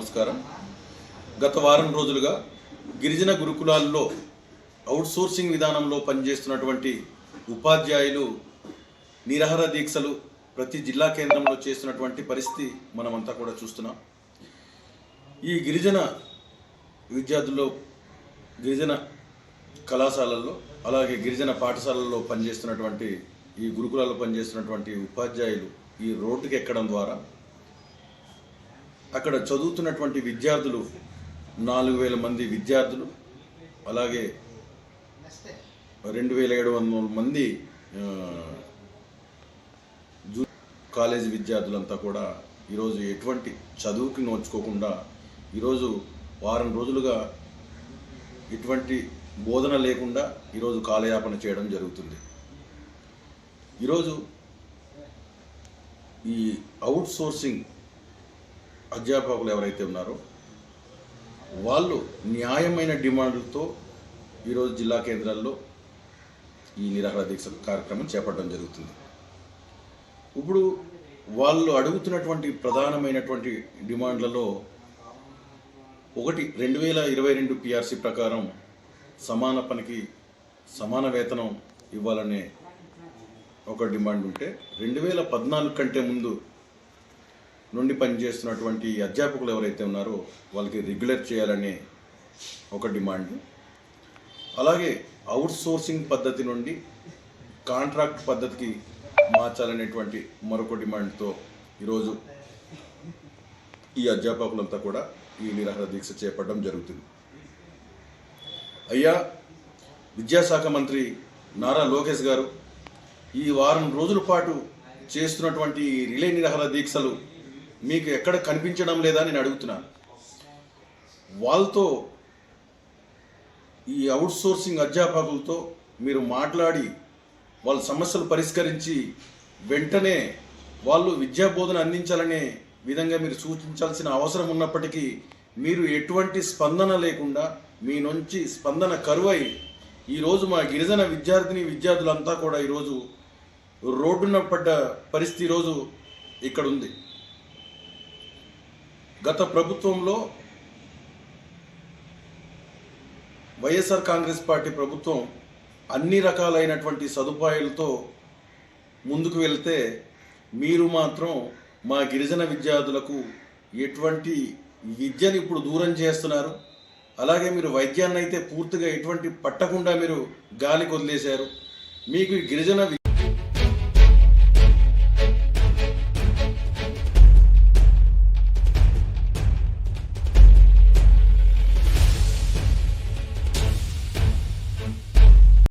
నమస్కారం. గత వారం రోజులుగా గిరిజన గురుకులాల్లో అవుట్సోర్సింగ్ విధానంలో పనిచేస్తున్నటువంటి ఉపాధ్యాయులు నిరాహార దీక్షలు ప్రతి జిల్లా కేంద్రంలో చేస్తున్నటువంటి పరిస్థితి మనమంతా కూడా చూస్తున్నాం. ఈ గిరిజన విద్యార్థుల్లో, గిరిజన కళాశాలల్లో, అలాగే గిరిజన పాఠశాలల్లో పనిచేస్తున్నటువంటి ఈ గురుకులాల్లో పనిచేస్తున్నటువంటి ఉపాధ్యాయులు ఈ రోడ్డుకి ఎక్కడం ద్వారా అక్కడ చదువుతున్నటువంటి విద్యార్థులు 4,000 మంది విద్యార్థులు, అలాగే 2,700 మంది కాలేజీ విద్యార్థులంతా కూడా ఈరోజు ఎటువంటి చదువుకి నోచుకోకుండా ఈరోజు వారం రోజులుగా ఎటువంటి బోధన లేకుండా ఈరోజు కాలయాపన చేయడం జరుగుతుంది. ఈరోజు ఈ అవుట్సోర్సింగ్ అధ్యాపకులు ఎవరైతే ఉన్నారో వాళ్ళు న్యాయమైన డిమాండ్లతో ఈరోజు జిల్లా కేంద్రాల్లో ఈ నిరాహార దీక్ష కార్యక్రమం చేపట్టడం జరుగుతుంది. ఇప్పుడు వాళ్ళు అడుగుతున్నటువంటి ప్రధానమైనటువంటి డిమాండ్లలో ఒకటి 2022 పిఆర్సీ ప్రకారం సమాన పనికి సమాన వేతనం ఇవ్వాలనే ఒక డిమాండ్ ఉంటే, 2014 కంటే ముందు నుండి పనిచేస్తున్నటువంటి అధ్యాపకులు ఎవరైతే ఉన్నారో వాళ్ళకి రెగ్యులర్ చేయాలనే ఒక డిమాండ్, అలాగే అవుట్సోర్సింగ్ పద్ధతి నుండి కాంట్రాక్ట్ పద్ధతికి మార్చాలనేటువంటి మరొక డిమాండ్తో ఈరోజు ఈ అధ్యాపకులంతా కూడా ఈ నిరాహార దీక్ష చేపట్టడం జరుగుతుంది. అయ్యా, విద్యాశాఖ మంత్రి నారా లోకేష్ గారు ఈ వారం రోజుల పాటు చేస్తున్నటువంటి రిలే నిరాహార దీక్షలు మీకు ఎక్కడ కనిపించడం లేదా నేను అడుగుతున్నాను. వాళ్ళతో, ఈ అవుట్సోర్సింగ్ అధ్యాపకులతో మీరు మాట్లాడి వాళ్ళ సమస్యలు పరిష్కరించి వెంటనే వాళ్ళు విద్యా బోధన అందించాలనే విధంగా మీరు సూచించాల్సిన అవసరం ఉన్నప్పటికీ మీరు ఎటువంటి స్పందన లేకుండా, మీ నుంచి స్పందన కరువై ఈరోజు మా గిరిజన విద్యార్థులంతా కూడా ఈరోజు రోడ్డున పడ్డ పరిస్థితి ఈరోజు ఇక్కడ ఉంది. గత ప్రభుత్వంలో వైఎస్ఆర్ కాంగ్రెస్ పార్టీ ప్రభుత్వం అన్ని రకాలైనటువంటి సదుపాయాలతో ముందుకు వెళ్తే మీరు మాత్రం మా గిరిజన విద్యార్థులకు ఎటువంటి విద్యను ఇప్పుడు దూరం చేస్తున్నారు. అలాగే మీరు వైద్యాన్ని అయితే పూర్తిగా ఎటువంటి పట్టకుండా మీరు గాలికి వదిలేశారు. మీకు గిరిజన